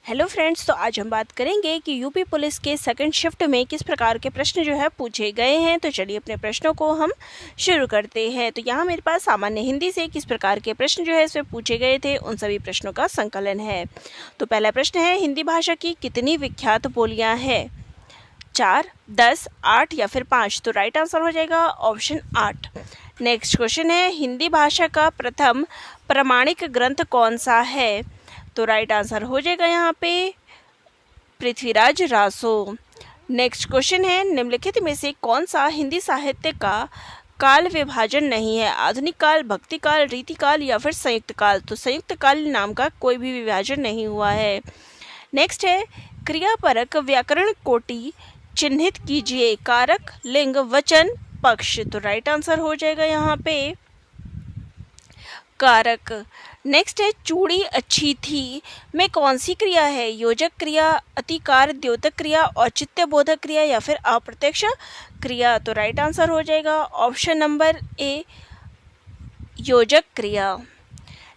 Hello friends, तो आज हम बात करेंगे कि यूपी पुलिस के सेकंड शिफ्ट में किस प्रकार के प्रश्न जो है पूछे गए हैं। तो चलिए अपने प्रश्नों को हम शुरू करते हैं। तो यहाँ मेरे पास सामान्य हिंदी से किस प्रकार के प्रश्न जो है इसमें पूछे गए थे उन सभी प्रश्नों का संकलन है। तो पहला प्रश्न है, हिंदी भाषा की कितनी विख्यात बोलियाँ हैं? 4, 10, 8 या फिर 5। तो राइट आंसर हो जाएगा ऑप्शन 8। नेक्स्ट क्वेश्चन है, हिंदी भाषा का प्रथम प्रमाणिक ग्रंथ कौन सा है? तो राइट आंसर हो जाएगा यहाँ पे पृथ्वीराज रासो। नेक्स्ट क्वेश्चन है, निम्नलिखित में से कौन सा हिंदी साहित्य का काल विभाजन नहीं है? आधुनिक काल, भक्ति काल, रीति काल या फिर संयुक्त काल। तो संयुक्त काल नाम का कोई भी विभाजन नहीं हुआ है। नेक्स्ट है, क्रियापरक व्याकरण कोटि चिन्हित कीजिए। कारक, लिंग, वचन, पक्ष। तो राइट आंसर हो जाएगा यहाँ पे कारक। नेक्स्ट है, चूड़ी अच्छी थी में कौन सी क्रिया है? योजक क्रिया, अतिकार, द्योतक क्रिया, औचित्य बोधक क्रिया या फिर अप्रत्यक्ष क्रिया। तो राइट आंसर हो जाएगा ऑप्शन नंबर ए, योजक क्रिया।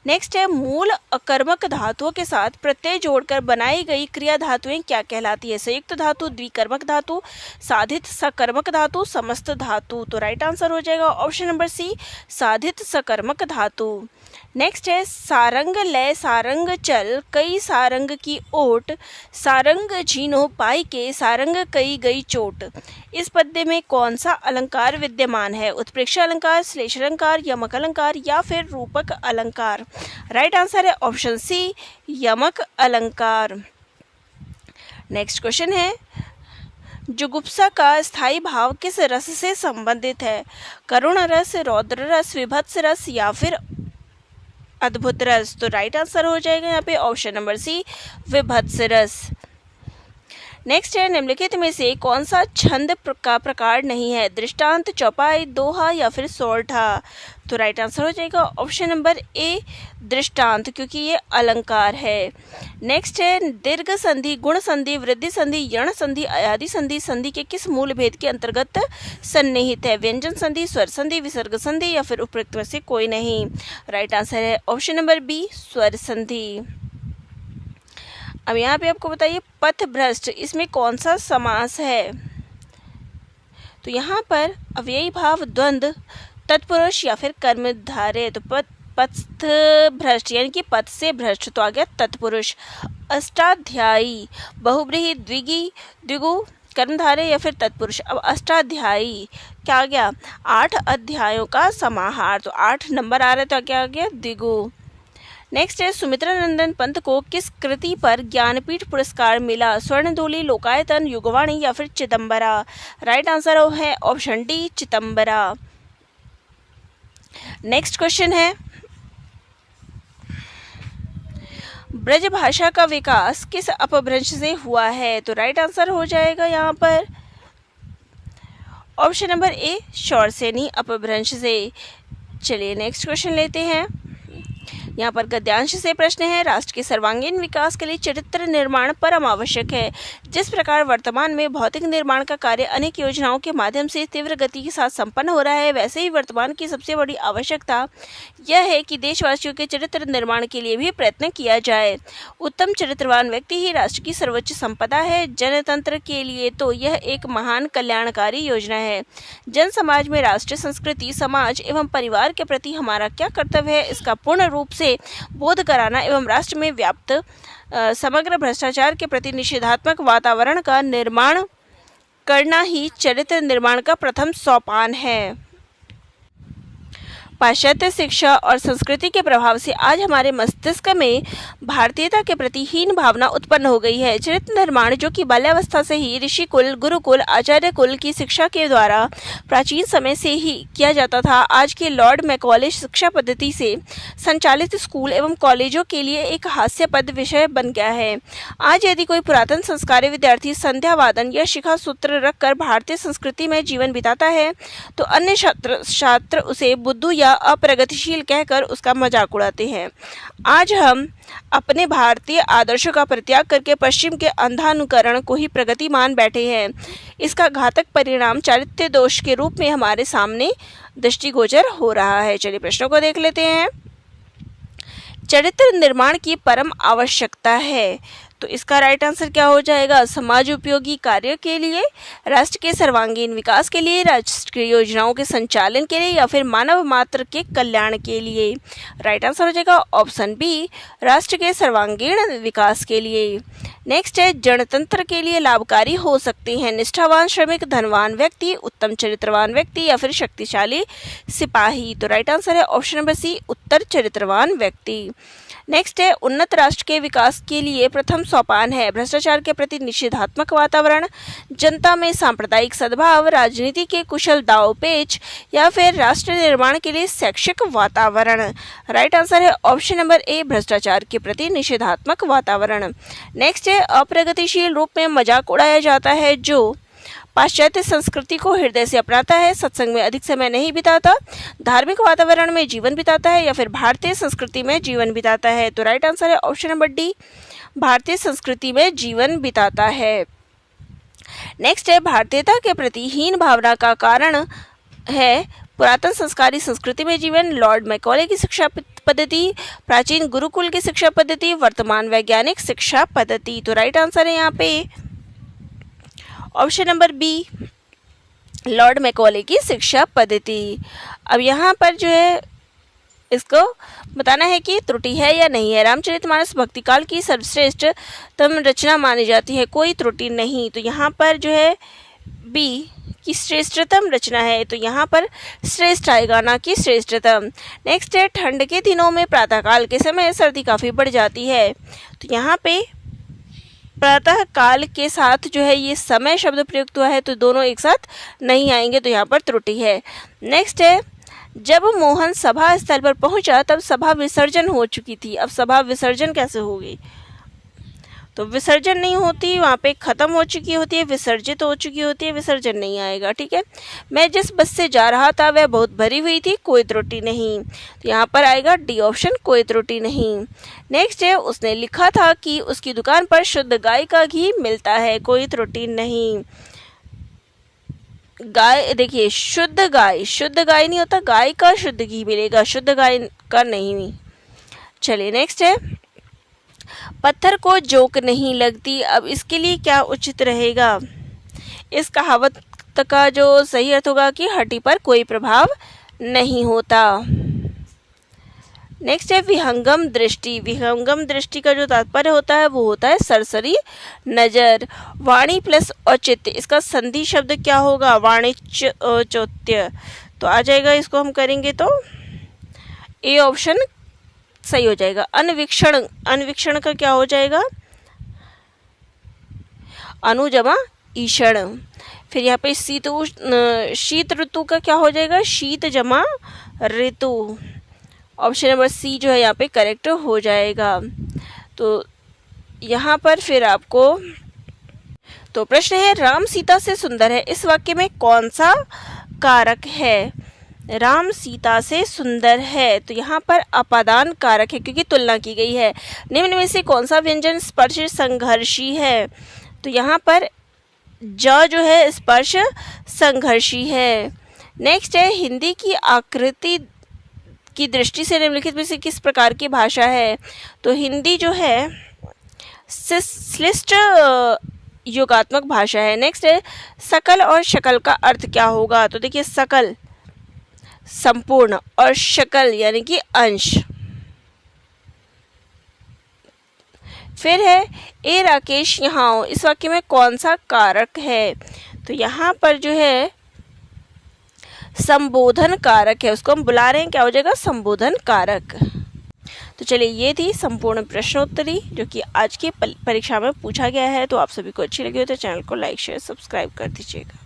नेक्स्ट है, मूल अकर्मक धातुओं के साथ प्रत्यय जोड़कर बनाई गई क्रिया धातुएं क्या कहलाती है? संयुक्त धातु, द्विकर्मक धातु, साधित सकर्मक धातु, समस्त धातु। तो राइट आंसर हो जाएगा ऑप्शन नंबर सी, साधित सकर्मक धातु। नेक्स्ट है, सारंग लय सारंग चल कई सारंग की ओट, सारंग झीनो पाई के सारंग कई गई चोट। इस पद्य में कौन सा अलंकार विद्यमान है? उत्प्रेक्ष अलंकार, श्लेष अलंकार, यमक अलंकार या फिर रूपक अलंकार। राइट आंसर है ऑप्शन सी, यमक अलंकार। नेक्स्ट क्वेश्चन है, जुगुप्सा का स्थायी भाव किस रस से संबंधित है? करुण रस, रौद्र रस, विभत्स रस या फिर अद्भुत रस। तो राइट आंसर हो जाएगा यहाँ पे ऑप्शन नंबर सी, विभत्स रस। नेक्स्ट है, निम्नलिखित में से कौन सा छंद का प्रकार नहीं है? दृष्टांत, चौपाई, दोहा या फिर सोरठा। तो राइट आंसर हो जाएगा ऑप्शन नंबर ए, दृष्टांत, क्योंकि ये अलंकार है। नेक्स्ट है, दीर्घ संधि, गुण संधि, वृद्धि संधि, यण संधि, अयादि संधि संधि के किस मूल भेद के अंतर्गत सन्निहित है? व्यंजन संधि, स्वर संधि, विसर्ग संधि या फिर उपयुक्त में से कोई नहीं। राइट आंसर है ऑप्शन नंबर बी, स्वर संधि। अब यहाँ पे आपको बताइए, पथभ्रष्ट, इसमें कौन सा समास है? तो यहाँ पर अव्ययी भाव, द्वंद्व, तत्पुरुष या फिर कर्मधारय। तो पथ भ्रष्ट यानी कि पथ से भ्रष्ट, तो आ गया तत्पुरुष। अष्टाध्यायी, बहुब्रीहि, द्विगी, द्विगु, कर्मधारय या फिर तत्पुरुष। अब अष्टाध्यायी क्या आ गया? 8 अध्यायों का समाहार। तो 8 नंबर आ रहा है, तो क्या आ गया? द्विगु। नेक्स्ट है, सुमित्रा नंदन पंत को किस कृति पर ज्ञानपीठ पुरस्कार मिला? स्वर्णदोली, लोकायतन, युगवाणी या फिर चिदंबरा। राइट आंसर है ऑप्शन डी, चिदंबरा। नेक्स्ट क्वेश्चन है, ब्रज भाषा का विकास किस अपभ्रंश से हुआ है? तो राइट आंसर हो जाएगा यहाँ पर ऑप्शन नंबर ए, शौरसेनी अपभ्रंश से। चलिए नेक्स्ट क्वेश्चन लेते हैं। यहाँ पर गद्यांश से प्रश्न है, राष्ट्र के सर्वांगीण विकास के लिए चरित्र निर्माण परम आवश्यक है। जिस प्रकार वर्तमान में भौतिक निर्माण का कार्य अनेक योजनाओं के माध्यम से तीव्र गति के साथ संपन्न हो रहा है, वैसे ही वर्तमान की सबसे बड़ी आवश्यकता यह है कि देशवासियों के चरित्र निर्माण के लिए भी प्रयत्न किया जाए। उत्तम चरित्रवान व्यक्ति ही राष्ट्र की सर्वोच्च संपदा है। जनतंत्र के लिए तो यह एक महान कल्याणकारी योजना है। जन समाज में राष्ट्र, संस्कृति, समाज एवं परिवार के प्रति हमारा क्या कर्तव्य है, इसका पूर्ण रूप से बोध कराना एवं राष्ट्र में व्याप्त समग्र भ्रष्टाचार के प्रति निषेधात्मक वातावरण का निर्माण करना ही चरित्र निर्माण का प्रथम सोपान है। पाश्चात्य शिक्षा और संस्कृति के प्रभाव से आज हमारे मस्तिष्क में भारतीयता के प्रति हीन भावना उत्पन्न हो गई है। चरित्र निर्माण, जो कि बाल्यावस्था से ही ऋषि कुल, गुरुकुल, आचार्य कुल की शिक्षा के द्वारा प्राचीन समय से ही किया जाता था, आज के लॉर्ड मैकॉले शिक्षा पद्धति से संचालित स्कूल एवं कॉलेजों के लिए एक हास्यास्पद विषय बन गया है। आज यदि कोई पुरातन संस्कारी विद्यार्थी संध्या वादन या शिखा सूत्र रखकर भारतीय संस्कृति में जीवन बिताता है, तो अन्य छात्र उसे बुद्धू या अप्रगतिशील कहकर उसका मजाक उड़ाते हैं। आज हम अपने भारतीय आदर्शों का परित्याग करके पश्चिम के अंधानुकरण को ही प्रगति मान बैठे हैं। इसका घातक परिणाम चारित्र्य दोष के रूप में हमारे सामने दृष्टिगोचर हो रहा है। चलिए प्रश्नों को देख लेते हैं। चरित्र निर्माण की परम आवश्यकता है, तो इसका राइट आंसर क्या हो जाएगा? समाज उपयोगी कार्य के लिए, राष्ट्र के सर्वांगीण विकास के लिए, राष्ट्रीय योजनाओं के संचालन के लिए या फिर मानव मात्र के कल्याण के लिए। राइट आंसर हो जाएगा ऑप्शन बी, राष्ट्र के सर्वांगीण विकास के लिए। नेक्स्ट है, जनतंत्र के लिए लाभकारी हो सकते हैं निष्ठावान श्रमिक, धनवान व्यक्ति, उत्तम चरित्रवान व्यक्ति या फिर शक्तिशाली सिपाही। तो राइट आंसर है ऑप्शन नंबर सी, उत्तर चरित्रवान व्यक्ति। नेक्स्ट है, उन्नत राष्ट्र के विकास के लिए प्रथम सोपान है भ्रष्टाचार के प्रति निषेधात्मक वातावरण, जनता में सांप्रदायिक सद्भाव, राजनीति के कुशल दांवपेच या फिर राष्ट्र निर्माण के लिए शैक्षिक वातावरण। राइट आंसर है ऑप्शन नंबर ए, भ्रष्टाचार के प्रति निषेधात्मक वातावरण। नेक्स्ट है, अप्रगतिशील रूप में मजाक उड़ाया जाता है जो पाश्चात्य संस्कृति को हृदय से अपनाता है, सत्संग में अधिक समय नहीं बिताता, धार्मिक वातावरण में जीवन बिताता है या फिर भारतीय संस्कृति में जीवन बिताता है। तो राइट आंसर है ऑप्शन नंबर डी, भारतीय संस्कृति में जीवन बिताता है। नेक्स्ट है, भारतीयता के प्रति हीन भावना का कारण है पुरातन संस्कारी संस्कृति में जीवन, लॉर्ड मैकॉले की शिक्षा पद्धति, प्राचीन गुरुकुल की शिक्षा पद्धति, वर्तमान वैज्ञानिक शिक्षा पद्धति। तो राइट आंसर है यहाँ पे option number B, lord Macaulay की शिक्षा पद्धति। अब यहाँ पर जो है इसको बताना है कि त्रुटि है या नहीं है। रामचरितमानस भक्तिकाल की सर्वश्रेष्ठतम रचना मानी जाती है, कोई त्रुटि नहीं। तो यहाँ पर जो है बी की श्रेष्ठतम रचना है, तो यहाँ पर श्रेष्ठ आएगा ना कि श्रेष्ठतम। नेक्स्ट है, ठंड के दिनों में प्रातःकाल के समय सर्दी काफ़ी बढ़ जाती है, तो यहाँ पे प्रातः काल के साथ जो है ये समय शब्द प्रयुक्त हुआ है, तो दोनों एक साथ नहीं आएंगे, तो यहाँ पर त्रुटि है। नेक्स्ट है, जब मोहन सभा स्थल पर पहुंचा तब सभा विसर्जन हो चुकी थी। अब सभा विसर्जन कैसे होगी? तो विसर्जन नहीं होती, वहाँ पे ख़त्म हो चुकी होती है, विसर्जित हो चुकी होती है, विसर्जन नहीं आएगा। ठीक है, मैं जिस बस से जा रहा था वह बहुत भरी हुई थी, कोई त्रुटि नहीं। तो यहाँ पर आएगा डी ऑप्शन, कोई त्रुटि नहीं। नेक्स्ट है, उसने लिखा था कि उसकी दुकान पर शुद्ध गाय का घी मिलता है, कोई त्रुटि नहीं। गाय, देखिए शुद्ध गाय नहीं होता, गाय का शुद्ध घी मिलेगा, शुद्ध गाय का नहीं। चलिए नेक्स्ट है, पत्थर को जोक नहीं लगती। अब इसके लिए क्या उचित रहेगा? इस कहावत का जो सही अर्थ होगा कि हड्डी पर कोई प्रभाव नहीं होता। नेक्स्ट है, विहंगम दृष्टि। विहंगम दृष्टि का जो तात्पर्य होता है वो होता है सरसरी नजर। वाणी प्लस औचित्य, इसका संधि शब्द क्या होगा? वाणिज्य औचित्य। तो आ जाएगा, इसको हम करेंगे तो ए ऑप्शन सही हो जाएगा। अन्वीक्षण का क्या हो जाएगा? अनु जमा ईषण। फिर यहाँ पे शीत ऋतु का क्या हो जाएगा? शीत जमा ऋतु। ऑप्शन नंबर सी जो है यहाँ पे करेक्ट हो जाएगा। तो यहाँ पर फिर आपको तो प्रश्न है, राम सीता से सुंदर है, इस वाक्य में कौन सा कारक है? राम सीता से सुंदर है, तो यहाँ पर अपादान कारक है क्योंकि तुलना की गई है। निम्न में से कौन सा व्यंजन स्पर्श संघर्षी है? तो यहाँ पर ज जो है स्पर्श संघर्षी है। नेक्स्ट है, हिंदी की आकृति की दृष्टि से निम्नलिखित में से किस प्रकार की भाषा है? तो हिंदी जो है श्लिष्ट योगात्मक भाषा है। नेक्स्ट है, सकल और शकल का अर्थ क्या होगा? तो देखिए, सकल संपूर्ण और शकल यानी कि अंश। फिर है, ए राकेश यहाँ आओ, इस वाक्य में कौन सा कारक है? तो यहाँ पर जो है संबोधन कारक है, उसको हम बुला रहे हैं, क्या हो जाएगा? संबोधन कारक। तो चलिए, ये थी संपूर्ण प्रश्नोत्तरी जो कि आज की परीक्षा में पूछा गया है। तो आप सभी को अच्छी लगी हो तो चैनल को लाइक शेयर सब्सक्राइब कर दीजिएगा।